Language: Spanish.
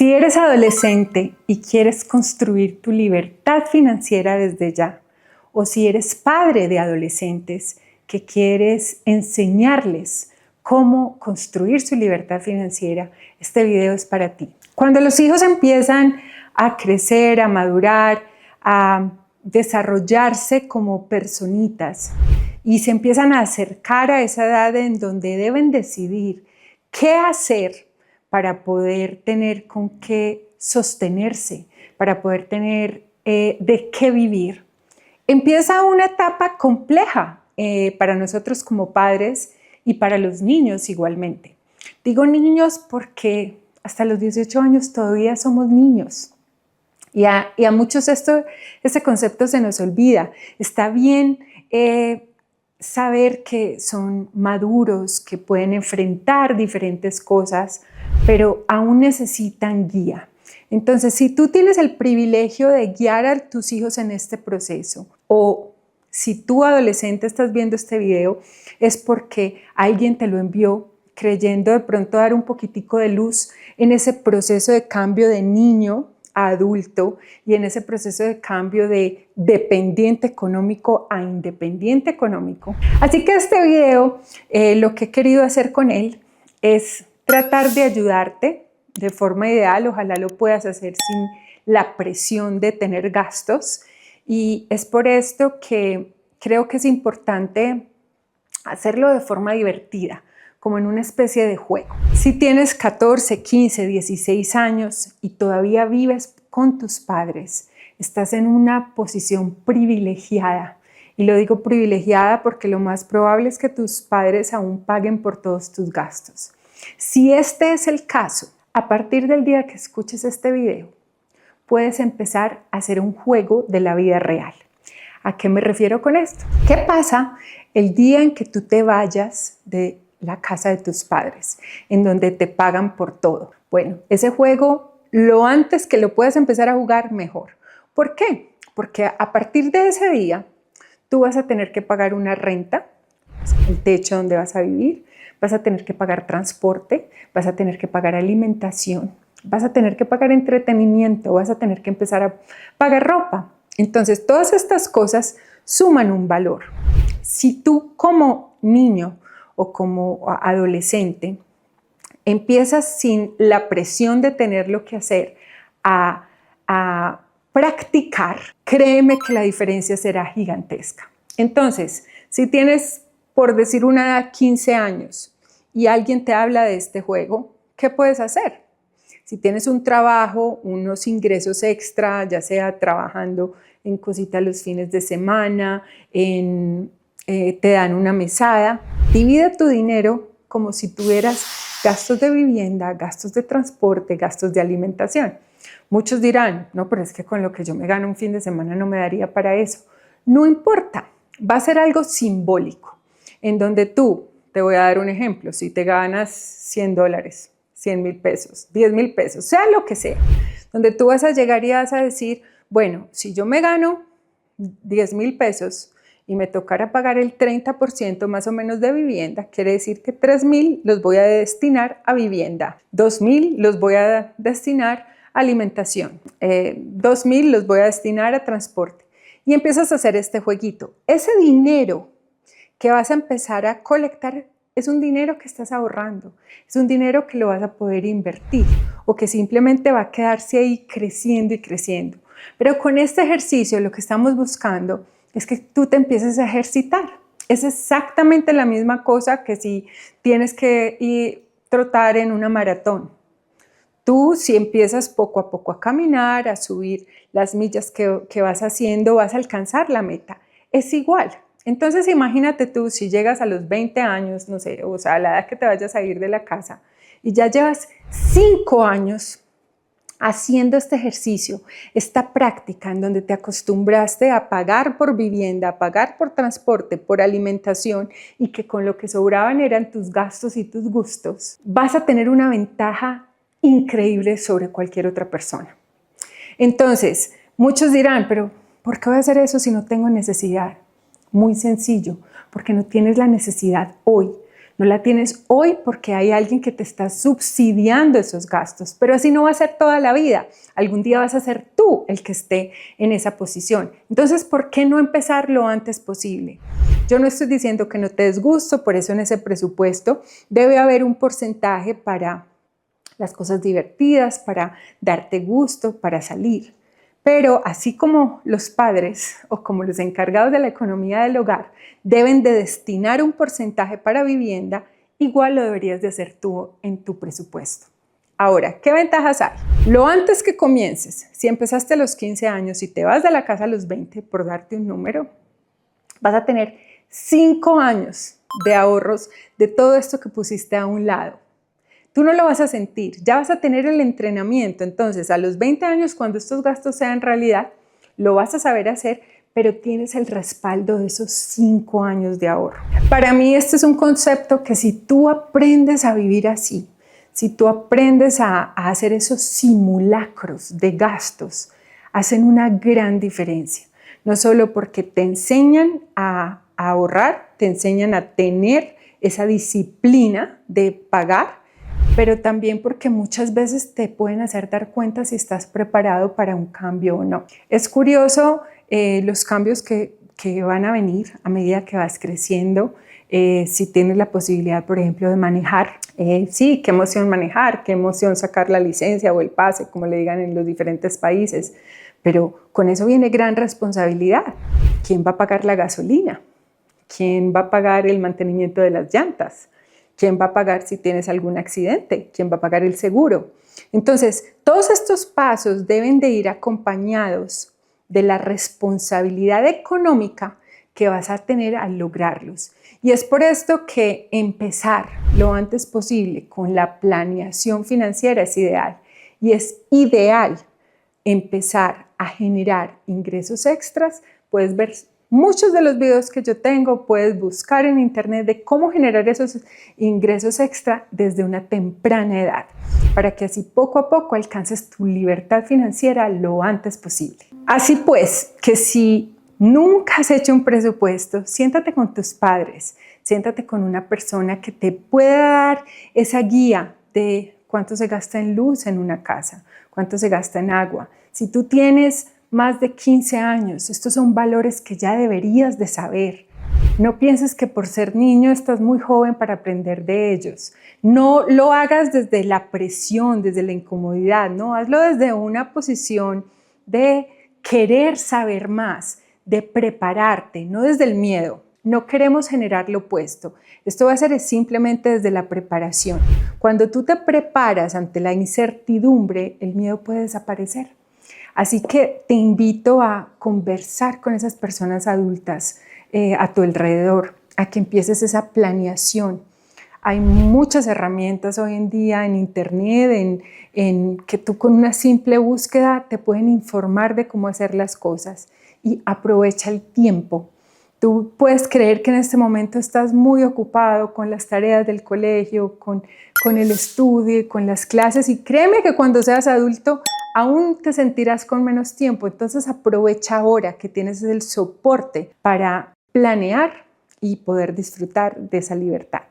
Si eres adolescente y quieres construir tu libertad financiera desde ya, o si eres padre de adolescentes que quieres enseñarles cómo construir su libertad financiera, este video es para ti. Cuando los hijos empiezan a crecer, a madurar, a desarrollarse como personitas y se empiezan a acercar a esa edad en donde deben decidir qué hacer para poder tener con qué sostenerse, para poder tener de qué vivir. Empieza una etapa compleja para nosotros como padres y para los niños igualmente. Digo niños porque hasta los 18 años todavía somos niños. Y a muchos este concepto se nos olvida. Está bien saber que son maduros, que pueden enfrentar diferentes cosas, pero aún necesitan guía. Entonces, si tú tienes el privilegio de guiar a tus hijos en este proceso, o si tú adolescente estás viendo este video, es porque alguien te lo envió creyendo de pronto dar un poquitico de luz en ese proceso de cambio de niño a adulto y en ese proceso de cambio de dependiente económico a independiente económico. Así que este video, lo que he querido hacer con él es tratar de ayudarte de forma ideal. Ojalá lo puedas hacer sin la presión de tener gastos, y es por esto que creo que es importante hacerlo de forma divertida, como en una especie de juego. Si tienes 14, 15, 16 años y todavía vives con tus padres, estás en una posición privilegiada. Y lo digo privilegiada porque lo más probable es que tus padres aún paguen por todos tus gastos. Si este es el caso, a partir del día que escuches este video, puedes empezar a hacer un juego de la vida real. ¿A qué me refiero con esto? ¿Qué pasa el día en que tú te vayas de la casa de tus padres, en donde te pagan por todo? Bueno, ese juego, lo antes que lo puedas empezar a jugar, mejor. ¿Por qué? Porque a partir de ese día, tú vas a tener que pagar una renta, el techo donde vas a vivir, vas a tener que pagar transporte, vas a tener que pagar alimentación, vas a tener que pagar entretenimiento, vas a tener que empezar a pagar ropa. Entonces, todas estas cosas suman un valor. Si tú como niño o como adolescente empiezas sin la presión de tenerlo que hacer a practicar, créeme que la diferencia será gigantesca. Entonces, si tienes, por decir una edad, 15 años y alguien te habla de este juego, ¿qué puedes hacer? Si tienes un trabajo, unos ingresos extra, ya sea trabajando en cositas los fines de semana, te dan una mesada, divide tu dinero como si tuvieras gastos de vivienda, gastos de transporte, gastos de alimentación. Muchos dirán, no, pero es que con lo que yo me gano un fin de semana no me daría para eso. No importa, va a ser algo simbólico, en donde tú, te voy a dar un ejemplo, si te ganas $100, 100,000 pesos, 10,000 pesos, sea lo que sea, donde tú vas a llegar y vas a decir, bueno, si yo me gano 10,000 pesos y me tocara pagar el 30% más o menos de vivienda, quiere decir que 3,000 los voy a destinar a vivienda, 2,000 los voy a destinar a alimentación, 2,000 los voy a destinar a transporte. Y empiezas a hacer este jueguito. Ese dinero que vas a empezar a colectar es un dinero que estás ahorrando, es un dinero que lo vas a poder invertir o que simplemente va a quedarse ahí creciendo y creciendo. Pero con este ejercicio lo que estamos buscando es que tú te empieces a ejercitar. Es exactamente la misma cosa que si tienes que trotar en una maratón. Tú, si empiezas poco a poco a caminar, a subir las millas que vas haciendo, vas a alcanzar la meta. Es igual. Entonces, imagínate tú, si llegas a los 20 años, no sé, o sea, a la edad que te vayas a ir de la casa, y ya llevas 5 años haciendo este ejercicio, esta práctica en donde te acostumbraste a pagar por vivienda, a pagar por transporte, por alimentación, y que con lo que sobraban eran tus gastos y tus gustos, vas a tener una ventaja increíble sobre cualquier otra persona. Entonces, muchos dirán, pero ¿por qué voy a hacer eso si no tengo necesidad? Muy sencillo, porque no tienes la necesidad hoy, No la tienes hoy porque hay alguien que te está subsidiando esos gastos, pero así no va a ser toda la vida. Algún día vas a ser tú el que esté en esa posición. Entonces, ¿por qué no empezar lo antes posible? Yo no estoy diciendo que no te des gusto, por eso en ese presupuesto debe haber un porcentaje para las cosas divertidas, para darte gusto, para salir. Pero así como los padres o como los encargados de la economía del hogar deben de destinar un porcentaje para vivienda, igual lo deberías de hacer tú en tu presupuesto. Ahora, ¿qué ventajas hay? Lo antes que comiences, si empezaste a los 15 años y te vas de la casa a los 20, por darte un número, vas a tener 5 años de ahorros de todo esto que pusiste a un lado. Tú no lo vas a sentir, ya vas a tener el entrenamiento. Entonces, a los 20 años, cuando estos gastos sean realidad, lo vas a saber hacer, pero tienes el respaldo de esos 5 años de ahorro. Para mí, este es un concepto que si tú aprendes a vivir así, si tú aprendes a hacer esos simulacros de gastos, hacen una gran diferencia. No solo porque te enseñan a ahorrar, te enseñan a tener esa disciplina de pagar, pero también porque muchas veces te pueden hacer dar cuenta si estás preparado para un cambio o no. Es curioso los cambios que van a venir a medida que vas creciendo. Si tienes la posibilidad, por ejemplo, de manejar, sí, qué emoción manejar, qué emoción sacar la licencia o el pase, como le digan en los diferentes países, pero con eso viene gran responsabilidad. ¿Quién va a pagar la gasolina? ¿Quién va a pagar el mantenimiento de las llantas? ¿Quién va a pagar si tienes algún accidente? ¿Quién va a pagar el seguro? Entonces, todos estos pasos deben de ir acompañados de la responsabilidad económica que vas a tener al lograrlos. Y es por esto que empezar lo antes posible con la planeación financiera es ideal. Y es ideal empezar a generar ingresos extras. Puedes ver muchos de los videos que yo tengo, puedes buscar en internet de cómo generar esos ingresos extra desde una temprana edad, para que así poco a poco alcances tu libertad financiera lo antes posible. Así pues, que si nunca has hecho un presupuesto, siéntate con tus padres, siéntate con una persona que te pueda dar esa guía de cuánto se gasta en luz en una casa, cuánto se gasta en agua. Si tú tienes más de 15 años, estos son valores que ya deberías de saber. No pienses que por ser niño estás muy joven para aprender de ellos. No lo hagas desde la presión, desde la incomodidad, no, hazlo desde una posición de querer saber más, de prepararte, no desde el miedo. No queremos generar lo opuesto. Esto va a ser simplemente desde la preparación. Cuando tú te preparas ante la incertidumbre, el miedo puede desaparecer. Así que te invito a conversar con esas personas adultas a tu alrededor, a que empieces esa planeación. Hay muchas herramientas hoy en día en internet, en que tú con una simple búsqueda te pueden informar de cómo hacer las cosas, y aprovecha el tiempo. Tú puedes creer que en este momento estás muy ocupado con las tareas del colegio, con el estudio y con las clases, y créeme que cuando seas adulto aún te sentirás con menos tiempo. Entonces aprovecha ahora que tienes el soporte para planear y poder disfrutar de esa libertad.